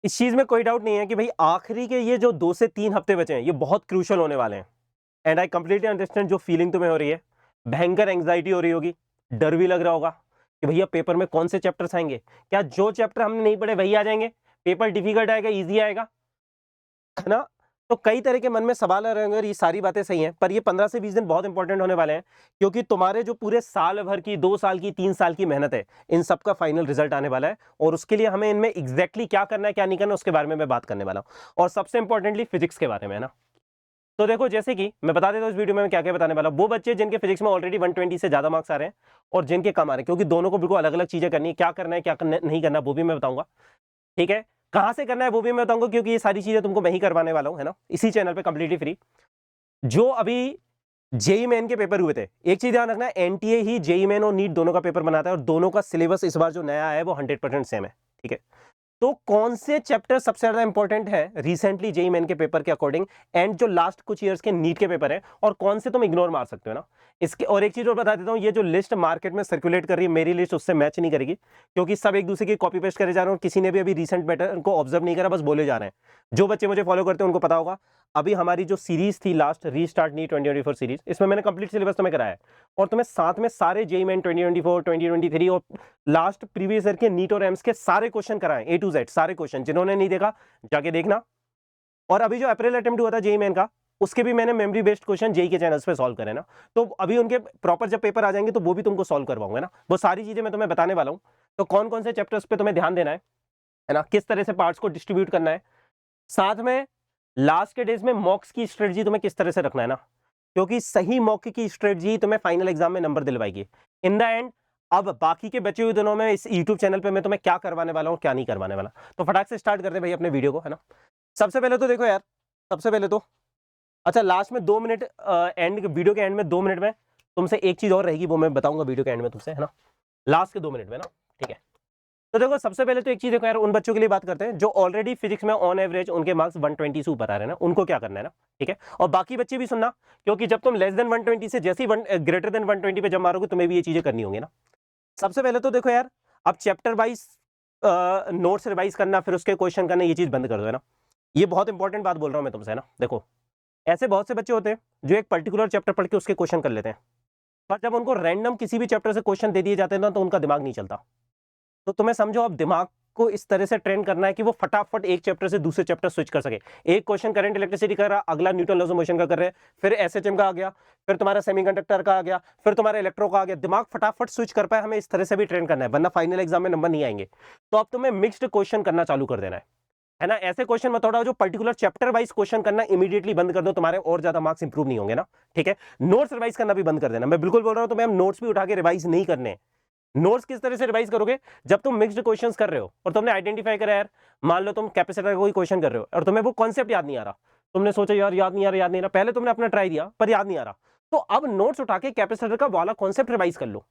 इस चीज में कोई डाउट नहीं है कि भाई आखिरी के ये जो 2 से 3 हफ्ते बचे हैं ये बहुत क्रूशल होने वाले हैं। एंड आई कंप्लीटली अंडरस्टैंड जो फीलिंग तुम्हें हो रही है, भयंकर एंग्जाइटी हो रही होगी, डर भी लग रहा होगा कि भैया पेपर में कौन से चैप्टर्स आएंगे, क्या जो चैप्टर हमने नहीं पढ़े वही आ जाएंगे, पेपर डिफिकल्ट आएगा ईजी आएगा, है ना। तो कई तरह के मन में सवाल आ रहे होंगे और ये सारी बातें सही हैं, पर ये 15 से 20 दिन बहुत इंपॉर्टेंट होने वाले हैं, क्योंकि तुम्हारे जो पूरे साल भर की 2 साल की 3 साल की मेहनत है, इन सब का फाइनल रिजल्ट आने वाला है। और उसके लिए हमें इनमें एग्जैक्टली क्या करना है क्या नहीं करना उसके बारे में मैं बात करने वाला हूँ, और सबसे इंपॉर्टेंटली फिजिक्स के बारे में, है ना। तो देखो, जैसे कि मैं बता देता हूँ इस वीडियो में मैं क्या क्या बताने वाला हूँ। वो बच्चे जिनके फिजिक्स में ऑलरेडी 120 से ज्यादा मार्क्स आ रहे हैं और जिनके कम आ रहे हैं, क्योंकि दोनों को बिल्कुल अलग अलग चीजें करनी है, क्या करना है क्या नहीं करना वो भी मैं बताऊंगा, ठीक है। कहां से करना है वो भी मैं बताऊंगा, क्योंकि ये सारी चीजें तुमको मैं ही करवाने वाला हूं, है ना, इसी चैनल पे कंप्लीटली फ्री। जो अभी जेई मेन के पेपर हुए थे, एक चीज ध्यान रखना, एनटीए ही जेई मेन और नीट दोनों का पेपर बनाता है और दोनों का सिलेबस इस बार जो नया है वो 100% सेम है, ठीक है। तो कौन से चैप्टर सबसे ज्यादा इंपॉर्टेंट है रिसेंटली जेई मेन के पेपर के अकॉर्डिंग, एंड जो लास्ट कुछ इयर्स के नीट के पेपर है, और कौन से तुम इग्नोर मार सकते हो ना इसके। और एक चीज और बता देता हूं, ये जो लिस्ट मार्केट में सर्कुलेट कर रही है मेरी लिस्ट उससे मैच नहीं करेगी, क्योंकि सब एक दूसरे की कॉपी पेस्ट करे जा रहे हैं और किसी ने भी अभी रिसेंट पैटर्न को ऑब्जर्व नहीं करा, बस बोले जा रहे हैं। जो बच्चे मुझे फॉलो करते हैं उनको पता होगा, अभी हमारी जो सीरीज थी लास्ट रीस्टार्ट नीट 2024 सीरीज, इसमें मैंने कंप्लीट सिलेबस तुम्हें कराया है, और तुम्हें साथ में सारे जेई मेन 2024 2023 और लास्ट प्रीवियस ईयर के नीट और एम्स के सारे क्वेश्चन कराए ए टू जेड, सारे क्वेश्चन। जिन्होंने नहीं देखा जाके देखना। और अभी जो अप्रैल अटेम्प्ट हुआ था जेई मेन का, उसके भी मैंने मेमोरी बेस्ड क्वेश्चन जेई के चैनल्स पे सॉल्व करे ना, तो अभी उनके प्रॉपर जब पेपर आ जाएंगे तो वो भी तुमको सॉल्व करवाऊंगा ना, वो सारी चीजें मैं तुम्हें बताने वाला हूं। तो कौन कौन से चैप्टर्स पे तुम्हें ध्यान देना है ना, किस तरह से पार्ट्स को डिस्ट्रीब्यूट करना है, साथ में लास्ट के डेज में मॉक्स की स्ट्रेटजी तुम्हें किस तरह से रखना है ना, क्योंकि सही मॉक की स्ट्रेटजी तुम्हें फाइनल एग्जाम में नंबर दिलवाएगी इन द एंड। अब बाकी के बचे हुए दिनों में इस YouTube चैनल पे मैं तुम्हें क्या करवाने वाला हूं क्या नहीं करवाने वाला, तो फटाक से स्टार्ट करते भाई अपने वीडियो को, है ना। सबसे पहले तो देखो यार, सबसे पहले तो अच्छा लास्ट में 2 मिनट एंड वीडियो के एंड में 2 मिनट में तुमसे एक चीज और रहेगी, वो मैं बताऊंगा वीडियो के एंड में तुमसे, है ना, लास्ट के 2 मिनट में ना, ठीक है। तो देखो सबसे पहले तो एक चीज देखो यार, उन बच्चों के लिए बात करते हैं जो ऑलरेडी फिजिक्स में ऑन एवरेज उनके मार्क्स 120 से ऊपर आ रहे हैं ना, उनको क्या करना है ना, ठीक है। और बाकी बच्चे भी सुनना, क्योंकि जब तुम लेस देन 120 से जैसे ही ग्रेटर देन 120 पे जब मारोगे तुम्हें भी ये चीजें करनी होंगी ना। सबसे पहले तो देखो यार, अब चैप्टर वाइज नोट्स रिवाइज करना फिर उसके क्वेश्चन करना, ये चीज बंद कर दो, है ना। ये बहुत इंपॉर्टेंट बात बोल रहा हूं मैं तुमसे, है ना। देखो ऐसे बहुत से बच्चे होते हैं जो एक पर्टिकुलर चैप्टर पढ़ के उसके क्वेश्चन कर लेते हैं, पर जब उनको रैंडम किसी भी चैप्टर से क्वेश्चन दे दिए जाते हैं ना तो उनका दिमाग नहीं चलता। तो तुम्हें समझो अब दिमाग को इस तरह से ट्रेन करना है कि वो फटाफट एक चैप्टर से दूसरे चैप्टर स्विच कर सके। एक क्वेश्चन करंट इलेक्ट्रिसिटी कर रहा, अगला न्यूटन लॉज ऑफ मोशन का कर रहे हैं, फिर एसएचएम का आ गया, फिर तुम्हारा सेमीकंडक्टर का आ गया, फिर तुम्हारा इलेक्ट्रो का आ गया। दिमाग फटाफट स्विच कर पाए, हमें इस तरह से भी ट्रेन करना है, वरना फाइनल एग्जाम में नंबर नहीं आएंगे। तो अब तुम्हें मिक्स्ड क्वेश्चन करना चालू कर देना है ना। ऐसे क्वेश्चन मत उठाओ जो पर्टिकुलर चैप्टर वाइज क्वेश्चन करना इमीडिएटली बंद कर दो, तुम्हारे और ज्यादा मार्क्स इंप्रूव नहीं होंगे ना, ठीक है। नोट्स रिवाइज करना भी बंद कर देना, मैं बिल्कुल बोल रहा हूं तुम्हें नोट्स भी उठा के रिवाइज नहीं करने। नोट्स किस तरह से रिवाइज करोगे, जब तुम मिक्स्ड क्वेश्चंस कर रहे हो और तुमने आइडेंटिफाई करा यार, मान लो तुम कैपेसिटर का कोई क्वेश्चन कर रहे हो और तुम्हें वो कॉन्सेप्ट याद नहीं आ रहा, तुमने सोचा यार याद नहीं आ रहा, याद नहीं आ रहा, पहले तुमने अपना ट्राई दिया पर याद नहीं आ रहा, तो अब नोट्स उठा के कैपेसिटर का वाला कॉन्सेप्ट रिवाइज कर लो।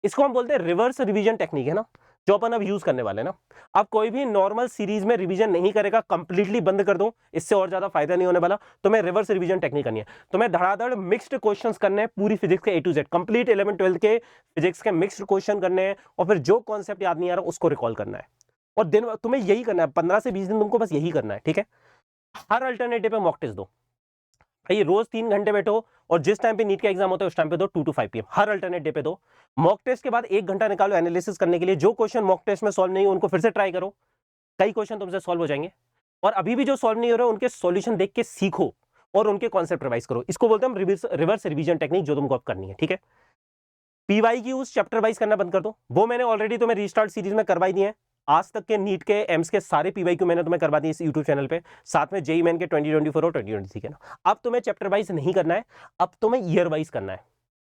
इसको हम बोलते हैं रिवर्स रिवीजन टेक्निक, है ना, जो अपन अब यूज करने वाले हैं ना। अब कोई भी नॉर्मल सीरीज में रिवीजन नहीं करेगा, कंप्लीटली बंद कर दो, इससे और ज्यादा फायदा नहीं होने वाला। तुम्हें रिवर्स रिवीजन टेक्निक करनी है, तुम्हें धड़ाधड़ मिक्स्ड क्वेश्चंस करने हैं, पूरी फिजिक्स के ए टू जेड कंप्लीट 11 12 के फिजिक्स के मिक्स्ड क्वेश्चन करने हैं, और फिर जो कॉन्सेप्ट याद नहीं आ रहा उसको रिकॉल करना है। और दिन तुम्हें यही करना है, 15 से 20 दिन तुमको बस यही करना है, ठीक है। हर अल्टरनेटिव पे मॉक टेस्ट दो भाई, रोज 3 घंटे बैठो, और जिस टाइम पे नीट का एग्जाम होता है उस टाइम पे दो, 2 to 5 PM her alternate day पे दो। मॉक टेस्ट के बाद 1 घंटा निकालो एनालिसिस करने के लिए, जो क्वेश्चन मॉक टेस्ट में सॉल्व नहीं हो उनको फिर से ट्राई करो, कई क्वेश्चन तुमसे सॉल्व हो जाएंगे। और अभी भी जो सॉल्व नहीं हो रहे उनके सॉल्यूशन देख के सीखो और उनके कॉन्सेप्ट रिवाइज करो। इसको बोलते हैं हम रिवर्स रिवीजन टेक्निक, जो तुमको अब करनी है, ठीक है। पीवाई की उस चैप्टर वाइज करना बंद कर दो, वो मैंने ऑलरेडी तुम्हें रीस्टार्ट सीरीज में करवाई दी है। आज तक के नीट के एम्स के सारे पीवाई को मैंने तुम्हें करवा दी इस यूट्यूब चैनल पे, साथ में जेई मेन के 2024 और 2023 के ना। अब तुम्हें चैप्टर वाइज नहीं करना है, अब तुम्हें ईयर वाइज करना है।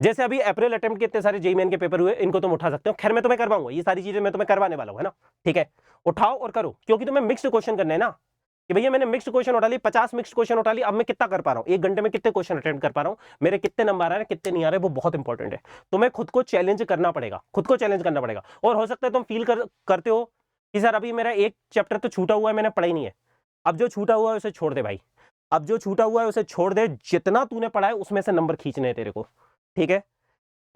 जैसे अभी अप्रैल अटेम्प्ट के इतने सारे जेई मेन के पेपर हुए, इनको तुम उठा सकते हो, खैर मैं तुम्हें करवाऊंगा, ये सारी चीजें मैं तुम्हें करवाने वाला हूं, है ना, ठीक है। उठाओ और करो, क्योंकि तुम्हें मिक्स्ड क्वेश्चन करने हैं ना, कि भैया मैंने मिक्स्ड क्वेश्चन उठा ली, 50 मिक्स्ड क्वेश्चन उठा ली, अब मैं कितना कर पा रहा हूं, 1 घंटे में कितने क्वेश्चन अटेम्प्ट कर पा रहा हूं, मेरे कितने नंबर आ रहे हैं कितने नहीं आ रहे, वो बहुत इंपॉर्टेंट है। तुम्हें खुद को चैलेंज करना पड़ेगा, खुद को चैलेंज करना पड़ेगा। और हो सकता है तुम फील करते हो कि सर अभी मेरा एक चैप्टर तो छूटा हुआ है, मैंने पढ़ा ही नहीं है। अब जो छूटा हुआ है उसे छोड़ दे भाई, अब जो छूटा हुआ है उसे छोड़ दे, जितना तूने पढ़ा है उसमें से नंबर खींचने हैं तेरे को, ठीक है।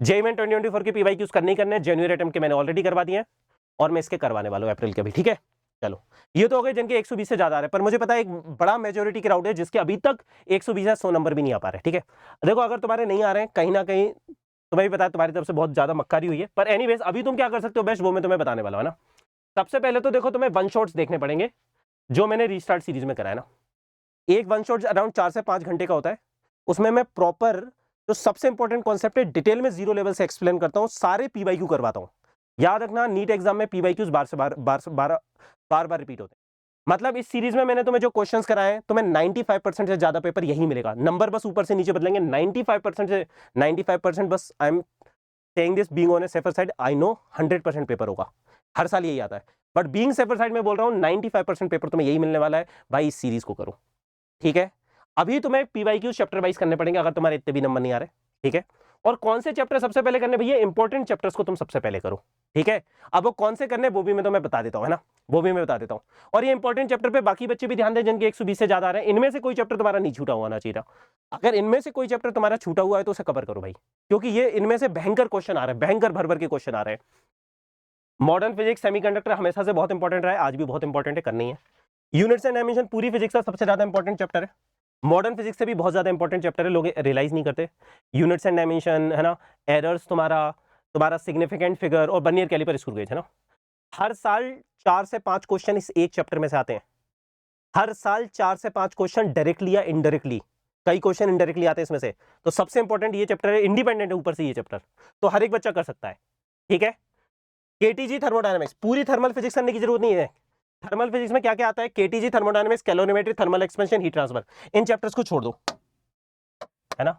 जेईई मेन 2024 के पीवाई करने ही करने, जेन्युइन अटेम्प्ट के मैंने ऑलरेडी करवा दिए हैं, और मैं इसके करवाने वाला हूं अप्रैल के भी, ठीक है। चलो ये तो हो गए जिनके 120 से ज्यादा आ रहे हैं, पर मुझे पता है एक बड़ा मेजोरिटी क्राउड है जिसके अभी तक 120 या 100 नंबर भी नहीं आ पा रहे। ठीक है, देखो अगर तुम्हारे नहीं आ रहे हैं कहीं ना कहीं तुम्हें भी पता है तुम्हारी तरफ से बहुत ज्यादा मक्कारी हुई है, पर एनीवेज अभी तुम क्या कर सकते हो बेस्ट वो मैं तुम्हें बताने वाला हूं ना। सबसे पहले तो देखो तुम्हें वन शॉट्स देखने पड़ेंगे जो मैंने रीस्टार्ट सीरीज में कराया ना। एक वन शॉट अराउंड 4 से 5 घंटे का होता है, उसमें मैं प्रॉपर जो सबसे इंपॉर्टेंट कॉन्सेप्ट है डिटेल में जीरो लेवल से एक्सप्लेन करता हूं, सारे पीवाईक्यू करवाता हूं। याद रखना नीट एग्जाम में पीवाईक्यूज बार बार रिपीट होते हैं। मतलब इस सीरीज में मैंने तुम्हें जो क्वेश्चंस कराए हैं तुम्हें 95% से ज्यादा पेपर यही मिलेगा, नंबर बस ऊपर से नीचे बदलेंगे। 95% से 95% बस I am saying this being on A safer side, I know 100% paper होगा, हर साल यही आता है, बट बीइंग सेफर साइड में बोल रहा हूं 95% पेपर तुम्हें यही मिलने वाला है। भाई इस सीरीज को करो, ठीक है। अभी तुम्हें पीवाईक्यू चैप्टर वाइज करने पड़ेंगे अगर तुम्हारे इतने भी नंबर नहीं आ रहे, ठीक है। और कौन से चैप्टर सबसे पहले करने भैया, इंपॉर्टेंट चैप्टर्स को तुम सबसे पहले करो, ठीक है। अब वो कौन से करने वो भी मैं तुम्हें बता देता हूं, है ना, वो भी मैं बता देता हूं। और ये इंपॉर्टेंट चैप्टर पे बाकी बच्चे भी ध्यान दें जिनके 120 से ज्यादा आ रहे हैं, इनमें से कोई चैप्टर तुम्हारा नहीं छूटा होना चाहिए। अगर इनमें से कोई चैप्टर तुम्हारा छूटा हुआ है तो उसे कवर करो भाई, क्योंकि ये इनमें से भयंकर क्वेश्चन आ रहे हैं, भयंकर भर भर के क्वेश्चन आ रहे हैं। मॉडर्न फिजिक्स सेमीकंडक्टर हमेशा से बहुत इंपॉर्टेंट रहा है, आज भी बहुत इंपॉर्टेंट है, करनी है। यूनिट्स एंड डायमेंशन पूरी फिजिक्स का सबसे ज्यादा इंपॉर्टेंट चैप्टर है, मॉडर्न फिजिक्स से भी बहुत ज्यादा इंपॉर्टेंट चैप्टर है, लोग रियलाइज नहीं करते। यूनिट्स एंड डायमेंशन है ना, एरर्स तुम्हारा तुम्हारा सिग्निफिकेंट फिगर और बर्नियर कैलिपर स्क्रू गेज है ना। हर साल 4 से 5 क्वेश्चन इस एक चैप्टर में से आते हैं, हर साल 4 से 5 क्वेश्चन डायरेक्टली या इनडायरेक्टली, कई क्वेश्चन इनडायरेक्टली आते हैं इसमें से। तो सबसे इंपॉर्टेंट ये चैप्टर है, इंडिपेंडेंट है ऊपर से ये चैप्टर, तो हर एक बच्चा कर सकता है, ठीक है। केटीजी थर्मोडायनामिक्स, पूरी थर्मल फिजिक्स करने की जरूरत नहीं है। थर्मल फिजिक्स में क्या क्या आता है, KTG thermodynamics, calorimetry, thermal expansion, heat transfer, इन चैप्टर्स को छोड़ दो, है ना।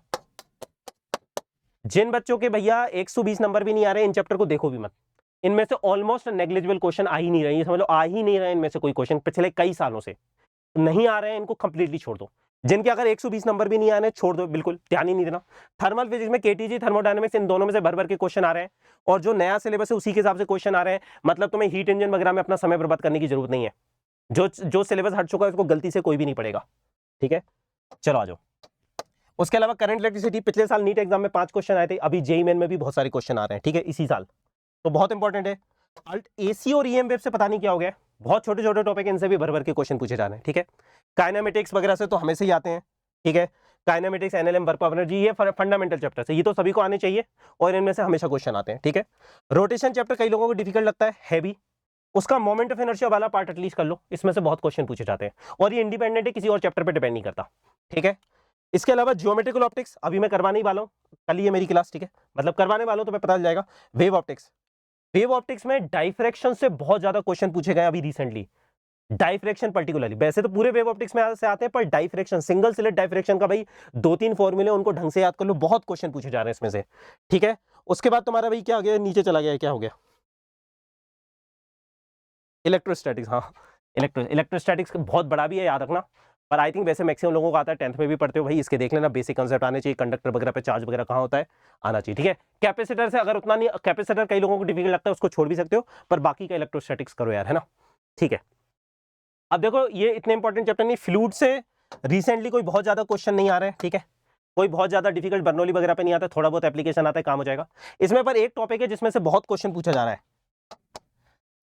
जिन बच्चों के भैया 120 नंबर भी नहीं आ रहे इन चैप्टर को देखो भी मत, इनमें से ऑलमोस्ट नेग्लिजिबल क्वेश्चन आ ही नहीं रहे, समझ लो आ ही नहीं रहे इनमें से कोई क्वेश्चन पिछले कई सालों से नहीं आ रहे हैं, इनको कंप्लीटली छोड़ दो। जिनके अगर 120 नंबर भी नहीं आने छोड़ दो, बिल्कुल ध्यान ही नहीं देना। थर्मल फिजिक्स में केटीजी थर्मोडायनामिक्स इन दोनों में से भर भर के क्वेश्चन आ रहे हैं, और जो नया सिलेबस है उसी के हिसाब से क्वेश्चन आ रहे हैं। मतलब तुम्हें हीट इंजन वगैरह में अपना समय बर्बाद करने की जरूरत नहीं है, जो सिलेबस हट चुका है उसको गलती से कोई भी नहीं पड़ेगा, ठीक है। चलो आ जाओ। उसके अलावा करंट इलेक्ट्रिसिटी, पिछले साल नीट एग्जाम में 5 क्वेश्चन आए थे, अभी जेईई मेन में भी बहुत सारे क्वेश्चन आ रहे हैं, ठीक है, इसी साल, तो बहुत इंपॉर्टेंट है। अल्ट एसी और ईएम वेव से पता नहीं क्या हो गया, बहुत छोटे छोटे टॉपिक, इनसे भी भर भर के क्वेश्चन पूछे जा रहे हैं, ठीक है। काइनेमेटिक्स वगैरह से तो हमेशा ही आते हैं, ठीक है। Kinematics, NLM, work of energy, ये फंडामेंटल चैप्टर है, ये तो सभी को आने चाहिए और इनमें से हमेशा क्वेश्चन आते हैं, ठीक है। रोटेशन चैप्टर कई लोगों को डिफिकल्ट लगता है, हैवी, उसका मोमेंट ऑफ इनर्शिया वाला पार्ट एटलीस्ट कर लो, इसमें से बहुत क्वेश्चन पूछे जाते हैं, और ये इंडिपेंडेंट है, किसी और चैप्टर पे डिपेंड नहीं करता, ठीक है। इसके अलावा ज्योमेट्रिकल ऑप्टिक्स अभी मैं करवाने ही वाला हूं, कल ही है मेरी क्लास, ठीक है, मतलब करवाने वाला हूं तो मैं पता चल जाएगा। वेव ऑप्टिक्स, वेव ऑप्टिक्स में डाइफ्रैक्शन से बहुत ज्यादा क्वेश्चन पूछे गए अभी रिसेंटली, डाइफ्रैक्शन पर्टिकुलरली, वैसे तो पूरे वेव ऑप्टिक्स में से आते हैं, पर डाइफ्रैक्शन, सिंगल स्लिट डाइफ्रैक्शन का भाई 2-3 फॉर्मूले उनको ढंग से याद कर लो, बहुत क्वेश्चन पूछे जा रहे हैं इसमें से, ठीक है। उसके बाद तुम्हारा भाई क्या हो गया, नीचे चला गया, क्या हो गया, इलेक्ट्रोस्टैटिक्स, हाँ इलेक्ट्रोस्टैटिक्स बहुत बड़ा भी है, याद रखना, पर आई थिंक वैसे मैक्सिमम लोगों को आता है, 10th में भी पढ़ते हो भाई, इसके देख लेना, बेसिक कंसेप्ट आने चाहिए, कंडक्टर वगैरह पे चार्ज वगैरह कहाँ होता है आना चाहिए, ठीक है। कैपेसिटर से अगर उतना नहीं, कैपेसिटर कई लोगों को डिफिकल्ट लगता है, उसको छोड़ भी सकते हो, पर बाकी का इलेक्ट्रोस्टैटिक्स करो यार, है ना, ठीक है। अब देखो ये इतने इंपॉर्टेंट चैप्टर नहीं, फ्लूइड से रिसेंटली कोई बहुत ज्यादा क्वेश्चन नहीं आ रहे हैं, ठीक है, कोई बहुत ज्यादा डिफिकल्ट बर्नौली वगैरह पे नहीं आता, थोड़ा बहुत एप्लीकेशन आता है, काम हो जाएगा इसमें। पर एक टॉपिक है जिसमें से बहुत क्वेश्चन पूछा जा रहा है,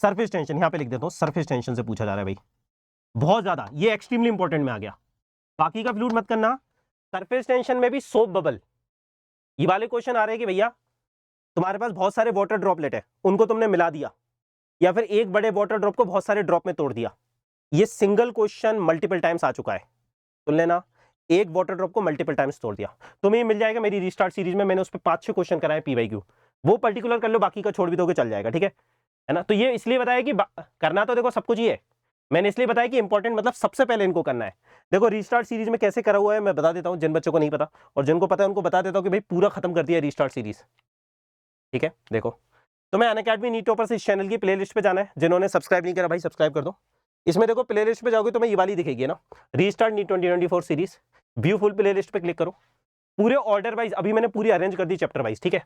सरफेस टेंशन, यहां पे लिख देता हूं, सरफेस टेंशन से पूछा जा रहा है भाई, बहुत ज्यादा, ये एक्सट्रीमली इंपॉर्टेंट में आ गया, बाकी का फ्लूइड मत करना। सरफेस टेंशन में भी सोप बबल, ये वाले क्वेश्चन आ रहे हैं कि भैया तुम्हारे पास बहुत सारे वाटर ड्रॉपलेट है, उनको तुमने मिला दिया, या फिर एक बड़े वाटर ड्रॉप को बहुत सारे ड्रॉप में तोड़ दिया, ये सिंगल क्वेश्चन मल्टीपल टाइम्स आ चुका है, सुन लेना, एक वाटर ड्रॉप को मल्टीपल टाइम्स तोड़ दिया, तुम्हें मिल जाएगा मेरी रीस्टार्ट सीरीज में, मैंने उस पर 5-6 क्वेश्चन कराए पीवाईक्यू, वो पर्टिकुलर कर लो, बाकी का छोड़ भी दोगे चल जाएगा, ठीक है ना। तो ये इसलिए बताया कि करना तो देखो सब कुछ ही है, मैंने इसलिए बताया कि इंपॉर्टेंट मतलब सबसे पहले इनको करना है। देखो रीस्टार्ट सीरीज में कैसे करा हुआ है मैं बता देता हूं, जिन बच्चों को नहीं पता, और जिनको पता है उनको बता देता हूं कि भाई पूरा खत्म कर दिया रीस्टार्ट सीरीज, ठीक है। देखो तो मैं अनअकैडमी नीट टॉपर्स इस चैनल की प्लेलिस्ट पे जाना है, जिन्होंने सब्सक्राइब नहीं करा भाई सब्सक्राइब कर दो। इसमें देखो प्लेलिस्ट पे जाओगे तो मैं ये वाली दिखेगी ना, restart NEET 2024 series, view full playlist पे क्लिक करो, पूरे ऑर्डर वाइज अभी मैंने पूरी अरेंज कर दी चैप्टर वाइज, ठीक है।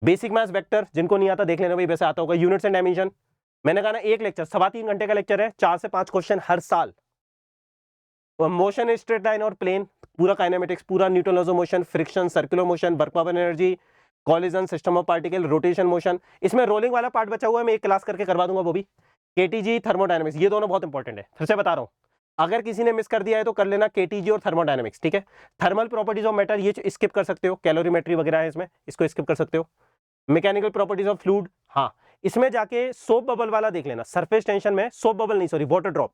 बेसिक मैथ्स वेक्टर जिनको नहीं आता देख लेना भाई, वैसे आता होगा। यूनिट्स एंड डायमेंशन मैंने कहा ना एक लेक्चर 3.25 घंटे का लेक्चर है, 4 से 5 क्वेश्चन हर साल। मोशन स्ट्रेट लाइन और प्लेन, पूरा काइनेमेटिक्स, पूरा Newton laws of motion, friction, circular motion, work of energy, collision, system of particle, rotation motion, इसमें रोलिंग वाला पार्ट बचा हुआ है, मैं एक क्लास करके करवा दूंगा वो भी, केटीजी थर्मोडायनेमिक्स, ये दोनों बहुत इंपॉर्टेंट है, फिर से बता रहा हूं, अगर किसी ने मिस कर दिया है तो कर लेना केटीजी और थर्मोडायनेमिक्स, ठीक है। थर्मल प्रॉपर्टीज ऑफ मैटर ये स्किप कर सकते हो, कैलोरीमेट्री वगैरह है इसमें, इसको स्किप कर सकते हो। मैकेनिकल प्रॉपर्टीज ऑफ फ्लूइड, हाँ इसमें जाके सोप बबल वाला देख लेना, सरफेस टेंशन में सोप बबल नहीं sorry water drop,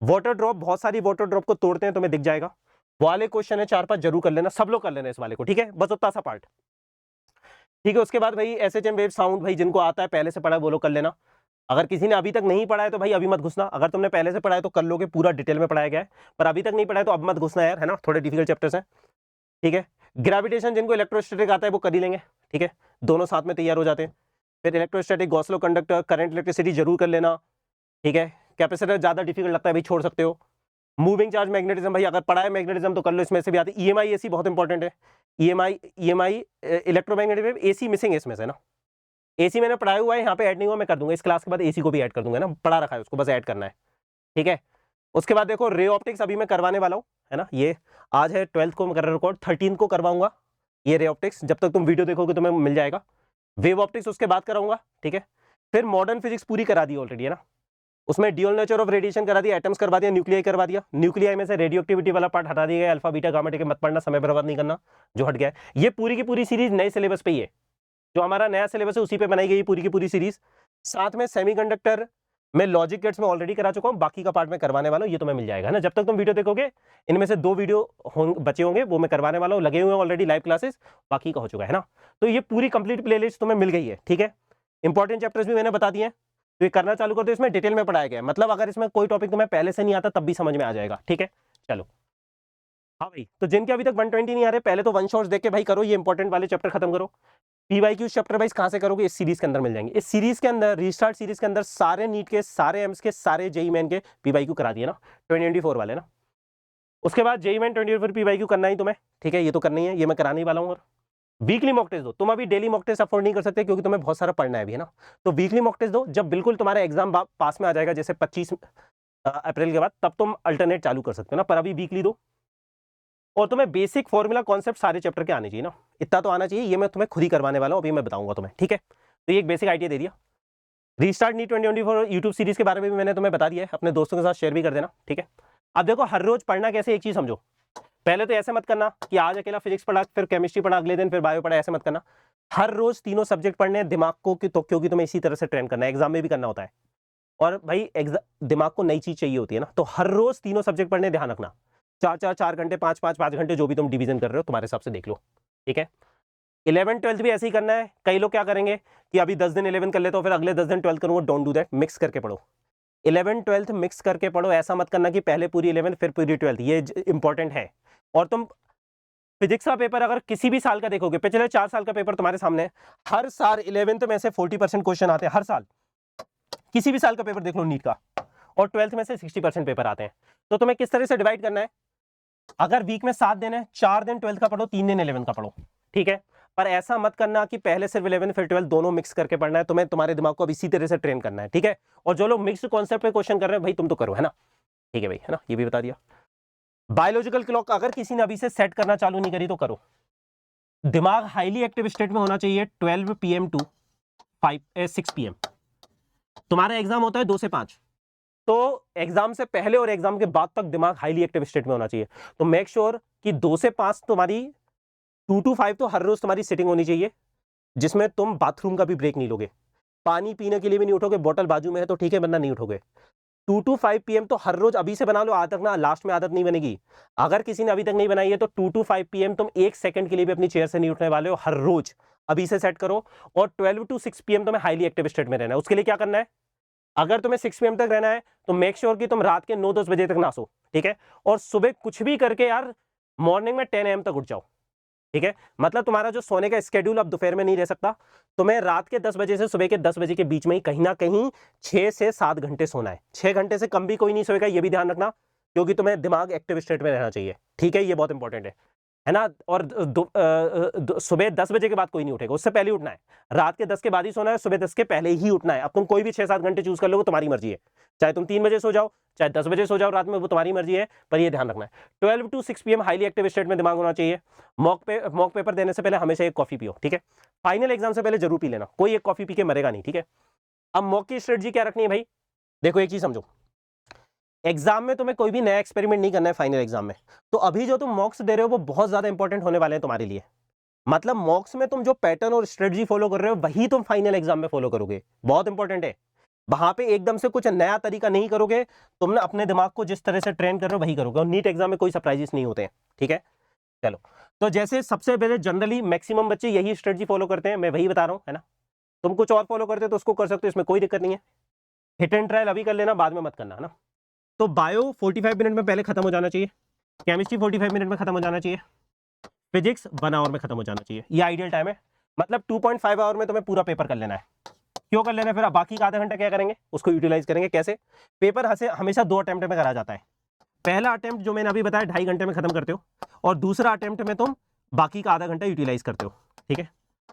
water drop बहुत सारी वाटर ड्रॉप को तोड़ते हैं, तुम्हें दिख जाएगा, वाले क्वेश्चन है 4-5 जरूर कर लेना, सब लोग कर लेना इस वाले को, ठीक है, बस उतना सा पार्ट, ठीक है। उसके बाद भाई एसएचएम वेव साउंड, भाई जिनको आता है पहले से पढ़ा है वो लोग कर लेना, अगर किसी ने अभी तक नहीं पढ़ा है तो भाई अभी मत घुसना, अगर तुमने पहले से पढ़ा है तो कर लोगे, पूरा डिटेल में पढ़ाया गया है, पर अभी तक नहीं पढ़ा है तो अब मत घुसना यार, है ना, थोड़े डिफिकल्ट चैप्टर्स हैं, ठीक है। ग्रेविटेशन जिनको इलेक्ट्रोस्टैटिक आता है वो कर ही लेंगे, ठीक है, दोनों साथ में तैयार हो जाते हैं। फिर electrostatic, Gauss law, conductor, current, electricity जरूर कर लेना, ठीक है। कैपेसिटर ज्यादा डिफिकल्ट लगता है भाई, छोड़ सकते हो। मूविंग चार्ज मैग्नेटिज्म, भाई अगर पढ़ा है मैग्नेटिज्म तो कर लो, इसमें से भी आती है। ईएमआई एसी बहुत इंपॉर्टेंट है, EMI electromagnetic wave, AC missing है इसमें से ना, एसी मैंने पढ़ाया हुआ है, यहाँ पे ऐड नहीं हुआ, मैं कर दूंगा इस क्लास के बाद, एसी को भी ऐड कर दूंगा ना, पढ़ा रखा है उसको, बस ऐड करना है, ठीक है। उसके बाद देखो रे ऑप्टिक्स अभी मैं करवाने वाला हूँ, है ना, ये आज है 12th को मैं कर रहा हूँ रिकॉर्ड, 13 को करवाऊंगा ये रे ऑप्टिक्स, जब तक तुम वीडियो देखोगे तुम्हें मिल जाएगा। वेव ऑप्टिक्स उसके बाद कराऊंगा, ठीक है। फिर मॉडर्न फिजिक्स पूरी करा दी ऑलरेडी, है ना, उसमें ड्यूअल नेचर ऑफ रेडिएशन करा दिया, एटम्स करवा दिया, न्यूक्लियाई करवा दिया, न्यूक्लियाई में से रेडियो एक्टिविटी वाला पार्ट हटा दिया गया, अल्फा बीटा गामा, ठीक है, मत पढ़ना, समय बर्बाद नहीं करना, जो हट गया है। ये पूरी की पूरी सीरीज नए सिलेबस पे ही है, जो हमारा नया सिलेबस है उसी पे बनाई गई पूरी की पूरी सीरीज। साथ में सेमीकंडक्टर में लॉजिक गेट्स में ऑलरेडी करा चुका हूं, बाकी का पार्ट में करवाने वाला हूं, ये तुम्हें मिल जाएगा ना, जब तक तुम वीडियो देखोगे इनमें से 2 वीडियो बचे होंगे, वो मैं करवाने वाला हूं, लगे हुए हैं ऑलरेडी लाइव क्लासेस, बाकी का हो चुका है ना। तो ये पूरी कंप्लीट प्लेलिस्ट तुम्हें मिल गई है, ठीक है। इंपॉर्टेंट चैप्टर्स भी मैंने बता दिए हैं, तो ये करना चालू कर दो, इसमें डिटेल में पढ़ाया गया है, मतलब अगर इसमें कोई टॉपिक तुम्हें पहले से नहीं आता तब भी समझ में आ जाएगा, ठीक है। चलो हाँ भाई, तो जिनके अभी तक 120 नहीं आ रहे, पहले तो वन शॉट्स देख के भाई करो, ये इंपॉर्टेंट वाले चैप्टर खत्म करो। पीवाईक्यू चैप्टर वाइज कहां से करोगे, इस सीरीज के अंदर मिल जाएंगे, इस सीरीज के अंदर, रीस्टार्ट सीरीज के अंदर सारे नीट के, सारे एम्स के, सारे जेई मेन के पीवाईक्यू करा दिए ना, 2024 वाले ना। उसके बाद जेई मेन 2024 पीवाईक्यू करना ही तुम्हें, ठीक है, ये तो करना ही है, ये मैं कराने ही वाला हूँ। और वीकली मॉक टेस्ट दो, तुम अभी डेली मॉक टेस्ट अफोर्ड नहीं कर सकते क्योंकि तुम्हें बहुत सारा पढ़ना है अभी, है ना, तो वीकली मॉक टेस्ट दो, जब बिल्कुल तुम्हारा एग्जाम पास में आ जाएगा, जैसे 25 अप्रैल के बाद, तब तुम अल्टरनेट चालू कर सकते हो ना, पर अभी वीकली दो। और तुम्हें बेसिक फॉर्मूला कॉन्सेप्ट सारे चैप्टर के आने चाहिए ना, इतना तो आना चाहिए, ये मैं तुम्हें खुद ही करवाने वाला हूँ, अभी मैं बताऊंगा तुम्हें, ठीक है। तो ये एक बेसिक आइडिया दे दिया। रीस्टार्ट नीट 2024 यूट्यूब सीरीज के बारे में भी मैंने तुम्हें बता दिया है, अपने दोस्तों के साथ शेयर भी कर देना, ठीक है। अब देखो हर रोज पढ़ना कैसे, एक चीज समझो, पहले तो ऐसे मत करना कि आज अकेला फिजिक्स पढ़ा, फिर केमिस्ट्री पढ़ा, अगले दिन फिर बायो पढ़ा, ऐसे मत करना। हर रोज तीनों सब्जेक्ट पढ़ने हैं, दिमाग को तो क्योंकि तुम्हें इसी तरह से ट्रेन करना है, एग्जाम में भी करना होता है, और भाई दिमाग को नई चीज चाहिए होती है ना, तो हर रोज तीनों सब्जेक्ट पढ़ने, ध्यान रखना, 4 घंटे, 5 घंटे, जो भी तुम डिवीजन कर रहे हो तुम्हारे हिसाब से देख लो, ठीक है। 11 12 भी ऐसे ही करना है। कई लोग क्या करेंगे कि अभी 10 दिन 11 कर लेते हो, फिर अगले 10 दिन 12 करूंगा, डोंट डू दैट, मिक्स करके पढ़ो, 11 12 मिक्स करके पढ़ो, ऐसा मत करना कि पहले पूरी 11 फिर पूरी 12, ये इंपॉर्टेंट है। और तुम फिजिक्स का पेपर अगर किसी भी साल का देखोगे, पिछले 4 साल का पेपर तुम्हारे सामने है, हर साल 11th में से 40% क्वेश्चन आते हैं, हर साल, किसी भी साल का पेपर देख लो नीट का, और 12th में से 60% पेपर आते हैं। तो तुम्हें किस तरह से डिवाइड करना है, अगर वीक में 7 दिन है, 4 दिन 12th का पढ़ो, 3 दिन 11 का पढ़ो, ठीक है। पर ऐसा मत करना कि पहले सिर्फ 11 फिर 12 दोनों मिक्स करके पढ़ना है, तुम्हें तुम्हारे दिमाग को अब इसी तरह से ट्रेन करना है, ठीक है। और जो लोग मिक्स कॉन्सेप्ट पे क्वेश्चन कर रहे हैं भाई तुम तो करो, है ना, ठीक है भाई, है ना, ये भी बता दिया। बायोलॉजिकल क्लॉक अगर किसी ने अभी से सेट करना चालू नहीं करी तो करो, दिमाग हाईली एक्टिव स्टेट में होना चाहिए 12 PM टू 6 PM। तुम्हारा एग्जाम होता है 2 से 5, तो एग्जाम से पहले और एग्जाम के बाद तक दिमाग हाईली एक्टिव स्टेट में होना चाहिए, तो मेक श्योर कि 2 से 5 तुम्हारी, 2 to 5 तो हर रोज तुम्हारी सिटिंग होनी चाहिए, जिसमें तुम बाथरूम का भी ब्रेक नहीं लोगे, पानी पीने के लिए भी नहीं उठोगे, बोतल बाजू में है तो ठीक है वरना नहीं उठोगे। 2 to 5 PM तो हर रोज अभी से बना लो, आज तक ना लास्ट में आदत नहीं बनेगी। अगर किसी ने अभी तक नहीं बनाई है तो 2 to 5 PM तुम 1 सेकंड के लिए भी अपनी चेयर से नहीं उठने वाले हो, हर रोज अभी से सेट करो। और 12 to 6 PM तुम्हें हाईली एक्टिव स्टेट में रहना है। उसके लिए क्या करना है, अगर तुम्हें 6 PM तक रहना है तो मेक श्योर कि तुम रात के 9-10 बजे तक ना सो, ठीक है। और सुबह कुछ भी करके यार मॉर्निंग में 10 AM तक उठ जाओ, ठीक है। मतलब तुम्हारा जो सोने का स्केड्यूल अब दोपहर में नहीं रह सकता, तुम्हें रात के 10 बजे से सुबह के 10 बजे के बीच में ही कहीं ना कहीं 6 से 7 घंटे सोना है। 6 घंटे से कम भी कोई नहीं सोएगा, ये भी ध्यान रखना, क्योंकि तुम्हें दिमाग एक्टिव स्टेट में रहना चाहिए, ठीक है, ये बहुत इंपॉर्टेंट है ना। और सुबह 10 बजे के बाद कोई नहीं उठेगा, उससे पहले उठना है। रात के 10 के बाद ही सोना है, सुबह 10 के पहले ही उठना है। अब तुम कोई भी 6-7 घंटे चूज कर लो, वो तुम्हारी मर्जी है, चाहे तुम 3 बजे सो जाओ, चाहे 10 बजे सो जाओ रात में, वो तुम्हारी मर्जी है, पर ये ध्यान रखना है 12 to 6 PM highly active state में दिमाग होना चाहिए। मॉक पेपर देने से पहले हमेशा एक कॉफी पियो, ठीक है। फाइनल एग्जाम से पहले जरूर पी लेना, कोई एक कॉफी पी के मरेगा नहीं, ठीक है। अब मॉक की स्ट्रेटजी क्या रखनी है भाई? देखो एक चीज समझो, एग्जाम में तुम्हें कोई भी नया एक्सपेरिमेंट नहीं करना है फाइनल एग्जाम में। तो अभी जो तुम मॉक्स दे रहे हो वो बहुत ज्यादा इंपॉर्टेंट होने वाले हैं तुम्हारे लिए। मतलब मॉक्स में तुम जो पैटर्न और स्ट्रेटजी फॉलो कर रहे हो वही तुम फाइनल एग्जाम में फॉलो करोगे, बहुत इंपॉर्टेंट है। वहां पे एकदम से कुछ नया तरीका नहीं करोगे, तुमने अपने दिमाग को जिस तरह से ट्रेन कर रहे हो वही करोगे, और नीट एग्जाम में कोई सरप्राइजेस नहीं होते हैं, ठीक है। चलो, तो जैसे सबसे पहले जनरली मैक्सिमम बच्चे यही स्ट्रेटजी फॉलो करते हैं, मैं वही बता रहा हूं, है ना। तुम कुछ और फॉलो करते हो तो उसको कर सकते हो, इसमें कोई दिक्कत नहीं है। हिट एंड ट्रायल अभी कर लेना, बाद में मत करना, है ना। तो बायो 45 मिनट में पहले खत्म हो जाना चाहिए, केमिस्ट्री 45 मिनट में खत्म हो जाना चाहिए, फिजिक्स 1 आवर में खत्म हो जाना चाहिए, ये आइडियल टाइम है। मतलब 2.5 आवर में तुम्हें पूरा पेपर कर लेना है। क्यों कर लेना है? फिर अब बाकी का आधा घंटा क्या करेंगे, उसको यूटिलाइज करेंगे। कैसे? पेपर हमेशा 2 अटेम्प्ट में करा जाता है। पहला अटेम्प्ट जो मैंने अभी बताया 2.5 घंटे में खत्म करते हो, और दूसरा अटेम्प्ट में तुम बाकी का आधा घंटा यूटिलाइज करते हो, ठीक है।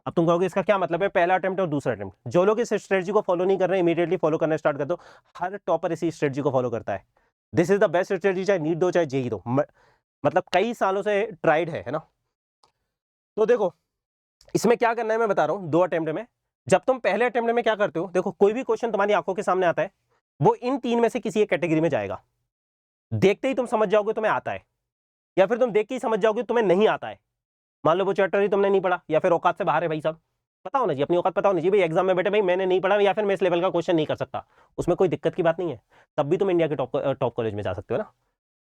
अब तुम कहोगे इसका क्या मतलब है, पहला अटेम्प्ट और दूसरा अटेम्प्ट। जो लोग इस स्ट्रेटजी को फॉलो नहीं कर रहे, इमीडिएटली फॉलो करना स्टार्ट कर दो। हर टॉपर इसी स्ट्रेटजी को फॉलो करता है। This is the best strategy, चाहे नीट दो चाहे जेई दो, मतलब कई सालों से ट्राइड है ना। तो देखो इसमें क्या करना है मैं बता रहा हूं। 2 अटेम्प्ट में, जब तुम पहले अटेम्प्ट में क्या करते हो, देखो कोई भी क्वेश्चन तुम्हारी आंखों के सामने आता है, वो इन 3 में से किसी एक कैटेगरी में जाएगा। देखते ही तुम समझ जाओगे तुम्हें आता है, या फिर तुम देख के ही समझ जाओगे तुम्हें नहीं आता है। मान लो वो चैप्टर ही तुमने नहीं पढ़ा, या फिर औकात से बाहर है भाई साहब, पता होना चाहिए, अपनी औकात पता होनी चाहिए। भाई एग्जाम में बैठे भाई मैंने नहीं पढ़ा, या फिर मैं इस लेवल का क्वेश्चन नहीं कर सकता, उसमें कोई दिक्कत की बात नहीं है, तब भी तुम इंडिया के टॉप कॉलेज में जा सकते हो ना,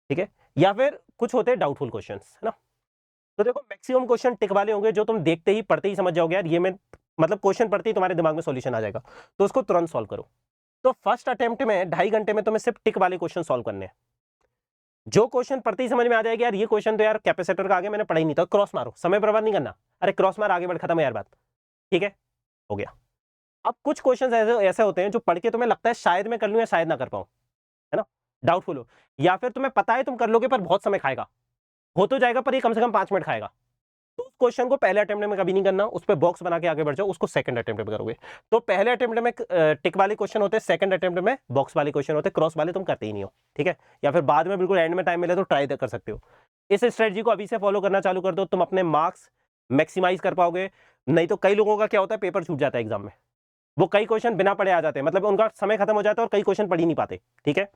ठीक है। या फिर कुछ होते हैं डाउटफुल क्वेश्चन, है ना। तो देखो मैक्सिमम क्वेश्चन टिक वाले होंगे जो तुम देखते ही पढ़ते ही समझ जाओगे, यार ये मैं, मतलब क्वेश्चन पढ़ते ही तुम्हारे दिमाग में सॉल्यूशन आ जाएगा, तो उसको तुरंत सॉल्व करो। तो फर्स्ट अटेम्प्ट में 2.5 घंटे में तुम्हें सिर्फ टिक वाले क्वेश्चन सॉल्व करने हैं। जो क्वेश्चन पढ़ते ही समझ में आ जाएगा, यार ये क्वेश्चन तो यार कैपेसिटर का आगे मैंने पढ़ा ही नहीं था, क्रॉस मारो, समय बर्बाद नहीं करना, अरे क्रॉस मार आगे बढ़, खत्म है यार बात, ठीक है, हो गया। अब कुछ क्वेश्चन ऐसे होते हैं जो पढ़ के तुम्हें लगता है शायद मैं कर लूं या शायद ना कर पाऊं, है ना, डाउटफुल हो, या फिर तुम्हें पता है तुम कर लोगे पर बहुत समय खाएगा, हो तो जाएगा पर ये कम से कम 5 मिनट खाएगा। तो उस क्वेश्चन को पहले अटेम्प्ट में कभी नहीं करना, उस पर बॉक्स बना के आगे बढ़ जाओ, उसको सेकंड अटेम्प्ट में करोगे। तो पहले अटेम्प्ट में टिक वाले क्वेश्चन होते हैं, सेकंड अटेम्प्ट में बॉक्स वाले क्वेश्चन होते हैं, क्रॉस वाले तुम करते ही नहीं हो, ठीक है। या फिर बाद में बिल्कुल एंड में टाइम मिले तो ट्राई कर सकते हो। इस स्ट्रेटजी को अभी से फॉलो करना चालू कर दो, तुम अपने मार्क्स मैक्सिमाइज कर पाओगे। नहीं तो कई लोगों का क्या होता है, पेपर छूट जाता है एग्जाम में, वो कई क्वेश्चन बिना पढ़े आ जाते हैं, मतलब उनका समय खत्म हो जाता है और कई क्वेश्चन पढ़ ही नहीं पाते, ठीक है।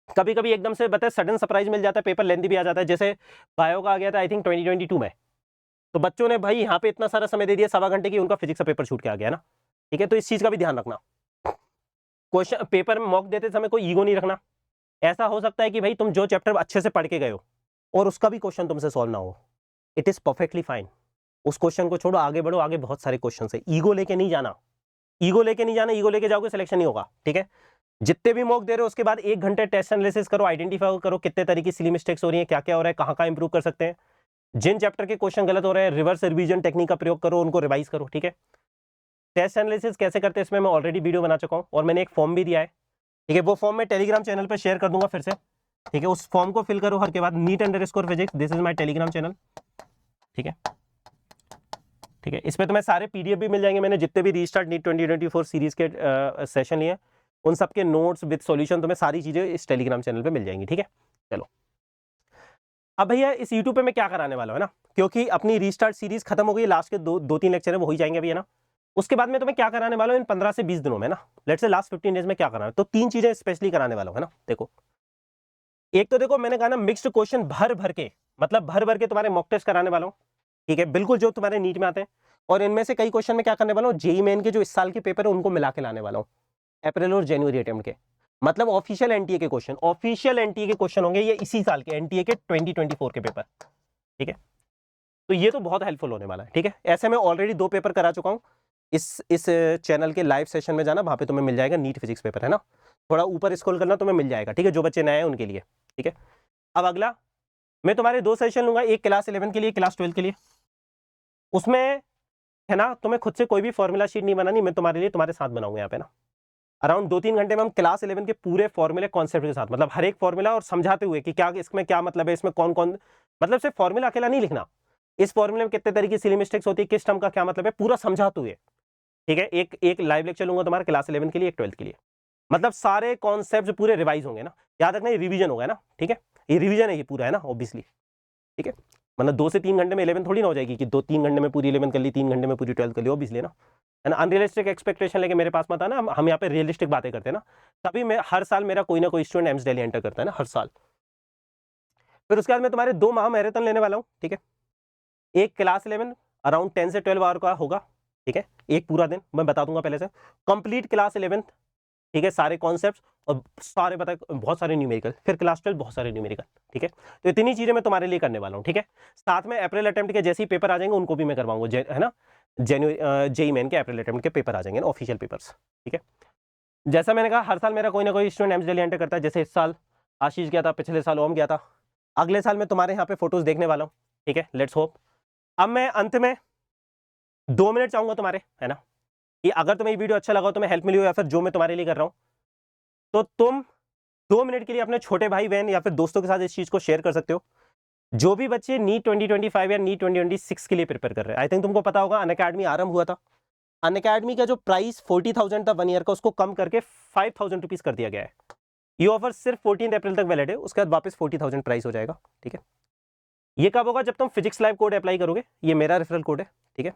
कभी कभी एकदम से बताए सडन सरप्राइज मिल जाता है, पेपर लेंथी भी आ जाता है, जैसे बायो का आ गया था आई थिंक 2022 में। तो बच्चों ने भाई यहाँ पे इतना सारा समय दे दिया, 1.25 घंटे की, उनका फिजिक्स का पेपर छूट के आ गया ना, ठीक है। तो इस चीज का भी ध्यान रखना, क्वेश्चन पेपर में मॉक देते समय कोई ईगो नहीं रखना। ऐसा हो सकता है कि भाई तुम जो चैप्टर अच्छे से पढ़ के गए हो और उसका भी क्वेश्चन तुमसे सॉल्व ना हो, इट इज परफेक्टली फाइन। उस क्वेश्चन को छोड़ो, आगे बढ़ो, आगे बहुत सारे क्वेश्चन है। ईगो लेके नहीं जाना, ईगो लेके नहीं जाना, ईगो लेके जाओगे सिलेक्शन नहीं होगा, ठीक है। जितने भी मॉक दे रहे हो उसके बाद 1 घंटे टेस्ट एनालिसिस करो, आइडेंटिफाई करो कितने तरीके की सिली मिस्टेक्स हो रही है, क्या क्या हो रहा है, कहाँ इंप्रूव कर सकते हैं। जिन चैप्टर के क्वेश्चन गलत हो रहे हैं, रिवर्स रिवीजन टेक्निक का प्रयोग करो, उनको रिवाइज करो, ठीक है। टेस्ट एनालिसिस कैसे करते हैं इसमें मैं ऑलरेडी वीडियो बना चुका हूं, और मैंने एक फॉर्म भी दिया है, ठीक है। वो फॉर्म मैं टेलीग्राम चैनल पर शेयर कर दूंगा फिर से, ठीक है। उस फॉर्म को फिल करो हर के बाद, NEET_Physics, this is my Telegram channel, ठीक है, ठीक है। इसमें तुम्हें सारे पीडीएफ भी मिल जाएंगे, मैंने जितने भी रीस्टार्ट नीट 2024 सीरीज के सेशन लिए उन सबके नोट्स विद सॉल्यूशन तुम्हें सारी चीजें इस टेलीग्राम चैनल पे मिल जाएंगी, ठीक है। चलो अब भैया इस यूट्यूब पे मैं क्या कराने वाला हूं, है ना, क्योंकि अपनी रीस्टार्ट सीरीज खत्म हो गई, लास्ट के 2-3 लेक्चर है वो ही जाएंगे अभी, है ना। उसके बाद में तुम्हें क्या कराने वाला हूं इन 15 से 20 दिनों में ना, लेट्स से लास्ट 15 डेज में क्या कराना है, तो 3 चीजें स्पेशली कराने वाला हूं, है ना। देखो एक तो देखो मैंने कहा ना मिक्स्ड क्वेश्चन भर भर के, मतलब भर भर के तुम्हारे मॉक टेस्ट कराने वाला हूं, ठीक है, बिल्कुल जो तुम्हारे नीट में आते हैं। और इनमें से कई क्वेश्चन में क्या करने वाला हूं, जेईई मेन के जो इस साल के पेपर है उनको मिला के लाने वाला हूं, अप्रैल और जनवरी अटेम्प्ट के, मतलब ऑफिशियल एनटीए के क्वेश्चन, ऑफिशियल एनटीए के क्वेश्चन होंगे ये इसी साल के एनटीए के 2024 के पेपर, ठीक है। तो ये तो बहुत हेल्पफुल होने वाला है, ठीक है। ऐसे मैं ऑलरेडी 2 पेपर करा चुका हूं, इस चैनल के लाइव सेशन में जाना, वहां पे तुम्हें मिल जाएगा नीट फिजिक्स पेपर, है ना, थोड़ा ऊपर स्क्रॉल करना तुम्हें मिल जाएगा, ठीक है, जो बच्चे नए हैं उनके लिए, ठीक है। अब अगला मैं तुम्हारे 2 सेशन लूंगा, एक क्लास 11 के लिए, क्लास 12 के लिए। उसमें है ना तुम्हें खुद से कोई भी फॉर्मूला शीट नहीं बनानी, मैं तुम्हारे लिए तुम्हारे साथ बनाऊंगा यहाँ पे ना। अराउंड 2-3 घंटे में हम क्लास 11 के पूरे फॉर्मूले कॉन्सेप्ट के साथ, मतलब हर एक फॉर्मूला और समझाते हुए कि क्या इसमें क्या मतलब है, इसमें कौन कौन, मतलब सिर्फ फॉर्मूला अकेला नहीं लिखना, इस फॉर्मूले में कितने तरीके की सिली मिस्टेक्स होती है, किस टर्म का क्या मतलब है, पूरा समझाते हुए, ठीक है। एक लाइव लेक्चर लूंगा तुम्हारे क्लास 11 के लिए, एक 12 के लिए, मतलब सारे कॉन्सेप्ट पूरे रिवाइज होंगे ना, याद रखना ये रिवीजन होगा ना, ठीक है, ये रिवीजन है ये पूरा, है ना, ऑब्वियसली, ठीक है। मतलब 2 से 3 घंटे में 11 थोड़ी ना हो जाएगी कि 2-3 घंटे में पूरी 11 कर ली, 3 घंटे में पूरी 12 कर ली, ऑब्वियसली ना, है ना। अनरियलिस्टिक एक्सपेक्टेशन लेके मेरे पास मत आना, हम यहाँ पे रियलिस्टिक बातें करते हैं ना। तभी मैं हर साल मेरा कोई ना कोई स्टूडेंट एम्स दिल्ली एंटर करता है ना, हर साल। फिर उसके बाद मैं तुम्हारे 2 माह मैराथन लेने वाला हूँ, ठीक है। एक क्लास 11 अराउंड 10 से 12 आवर का होगा, ठीक है, एक पूरा दिन मैं बता दूंगा पहले से, कंप्लीट क्लास 11, ठीक है, सारे कॉन्सेप्ट्स और सारे बता, बहुत सारे न्यूमेरिकल, फिर क्लास 12 बहुत सारे न्यूमेरिकल, ठीक है। तो इतनी चीजें मैं तुम्हारे लिए करने वाला हूँ, ठीक है। साथ में अप्रैल अटेम्प्ट के जैसे ही पेपर आ जाएंगे उनको भी मैं करवाऊंगा, है ना, जेई मेन के अप्रैल अटेम्प्ट के पेपर आ जाएंगे ना, ऑफिशियल पेपर्स, ठीक है। जैसा मैंने कहा हर साल मेरा कोई ना कोई स्टूडेंट एम्स दिल्ली एंटर करता है, जैसे इस साल आशीष गया था, पिछले साल ओम गया था, अगले साल मैं तुम्हारे यहाँ पे फोटोज देखने वाला हूँ, ठीक है, लेट्स होप। अब मैं अंत में 2 मिनट चाहूंगा तुम्हारे, है ना, कि अगर तुम्हें ये वीडियो अच्छा लगा हो, तुम्हें हेल्प मिली हो या फिर जो मैं तुम्हारे लिए कर रहा हूँ, तो तुम 2 मिनट के लिए अपने छोटे भाई बहन या फिर दोस्तों के साथ इस चीज को शेयर कर सकते हो। जो भी बच्चे नीट 2025 या नीट 2026 के लिए प्रिपेयर कर रहे हैं, आई थिंक तुमको पता होगा अनअकैडमी आरंभ हुआ था। अनअकैडमी का जो प्राइस 40,000 था 1 ईयर का, उसको कम करके 5,000 रुपीज कर दिया गया है। ये ऑफर सिर्फ 14 अप्रैल तक वैलिड है, उसके बाद वापस 40,000 प्राइस हो जाएगा, ठीक है। ये कब होगा? जब तुम फिजिक्स लाइव कोड अप्लाई करोगे, ये मेरा रेफरल कोड है, ठीक है।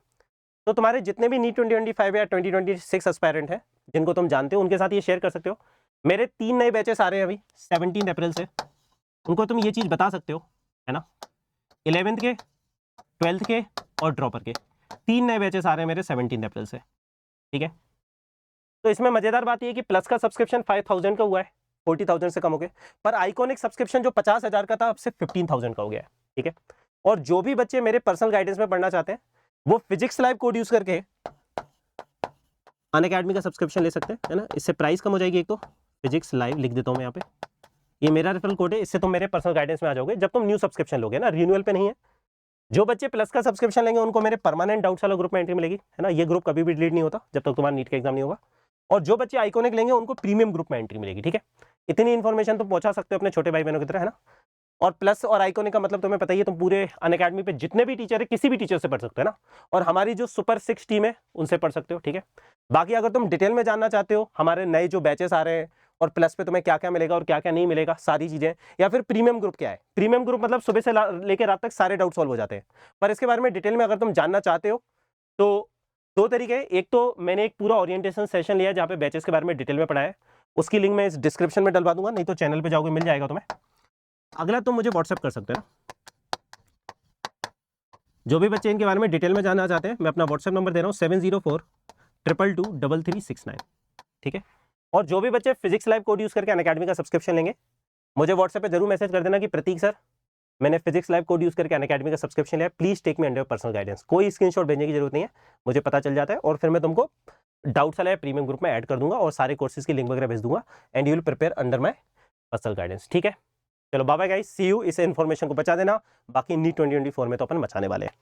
तो तुम्हारे जितने भी नीट 2025 या 2026 एस्पायरेंट है जिनको तुम जानते हो, उनके साथ ये शेयर कर सकते हो। मेरे 3 नए बैचेस आ रहे हैं अभी 17 अप्रैल से, उनको तुम ये चीज बता सकते हो, है ना। 11th के, 12th के और ड्रॉपर के 3 नए बैचेस आ रहे हैं मेरे 17 अप्रैल से, ठीक है। तो इसमें मजेदार बात ये है कि प्लस का सब्सक्रिप्शन 5,000 का हुआ है, 40,000 से कम हो गए, पर आइकॉनिक सब्सक्रिप्शन जो 50,000 का था अब सिर्फ 15,000 का हो गया है, ठीक है। और जो भी बच्चे मेरे पर्सनल गाइडेंस में पढ़ना चाहते हैं वो फिजिक्स लाइव कोड यूज करके अनअकैडमी का सब्सक्रिप्शन ले सकते हैं, है ना। इससे प्राइस कम हो जाएगी। एक तो फिजिक्स लाइव लिख देता हूं मैं यहाँ पे, ये मेरा रेफरल कोड है, इससे तुम मेरे पर्सनल गाइडेंस में आ जाओगे जब तुम न्यू सब्सक्रिप्शन लोगे ना, रिन्यूअल पे नहीं है। जो बच्चे प्लस का सब्सक्रिप्शन लेंगे उनको मेरे परमानेंट डाउट्स वाला ग्रुप में एंट्री मिलेगी, है ना। ये ग्रुप कभी भी डिलीट नहीं होता जब तक तुम्हारा नीट का एग्जाम नहीं होगा। और जो बच्चे आइकॉनिक लेंगे उनको प्रीमियम ग्रुप में एंट्री मिलेगी, ठीक है। इतनी इन्फॉर्मेशन तुम पहुंचा सकते हो अपने छोटे भाई बहनों की तरह, है ना। और प्लस और आइकॉनिक का मतलब तुम्हें पता ही है, तुम पूरे अनअकैडमी पे जितने भी टीचर है किसी भी टीचर से पढ़ सकते हो ना। और हमारी जो सुपर 6 टीम है उनसे पढ़ सकते हो, ठीक है। बाकी अगर तुम डिटेल में जानना चाहते हो हमारे नए जो बैचेस आ रहे हैं और प्लस पे तुम्हें क्या क्या मिलेगा और क्या क्या नहीं मिलेगा, सारी चीजें, या फिर प्रीमियम ग्रुप क्या है। प्रीमियम ग्रुप मतलब सुबह से लेकर रात तक सारे डाउट सॉल्व हो जाते हैं। पर इसके बारे में डिटेल में अगर तुम जानना चाहते हो तो 2 तरीके हैं। एक तो मैंने एक पूरा ओरिएंटेशन सेशन लिया जहाँ पे बैचेस के बारे में डिटेल में पढ़ाया है, उसकी लिंक मैं इस डिस्क्रिप्शन में डलवा दूंगा, नहीं तो चैनल पे जाओगे मिल जाएगा तुम्हें। अगला तुम मुझे व्हाट्सएप कर सकते हो ना, जो भी बच्चे इनके बारे में डिटेल में जानना चाहते हैं। मैं अपना व्हाट्सएप नंबर दे रहा हूँ 7042223369, ठीक है। और जो भी बच्चे फिजिक्स लाइव कोड यूज करके अनअकैडमी का सब्सक्रिप्शन लेंगे, मुझे व्हाट्सएप पे जरूर मैसेज कर देना कि प्रतीक सर मैंने फिजिक्स लाइव कोड यूज करके अनअकैडमी का सब्सक्रिप्शन लिया, please take me under personal guidance. कोई स्क्रीनशॉट भेजने की जरूरत नहीं है, मुझे पता चल जाता है और फिर मैं तुमको डाउट्स वाला प्रीमियम ग्रुप में ऐड कर दूंगा और सारे कोर्सेज की लिंक वगैरह भेज दूंगा and you will prepare under my personal guidance, ठीक है। चलो bye bye guys, see you. इस इन्फॉर्मेशन को बचा देना, बाकी नीट 2024 में तो अपन बचाने वाले हैं।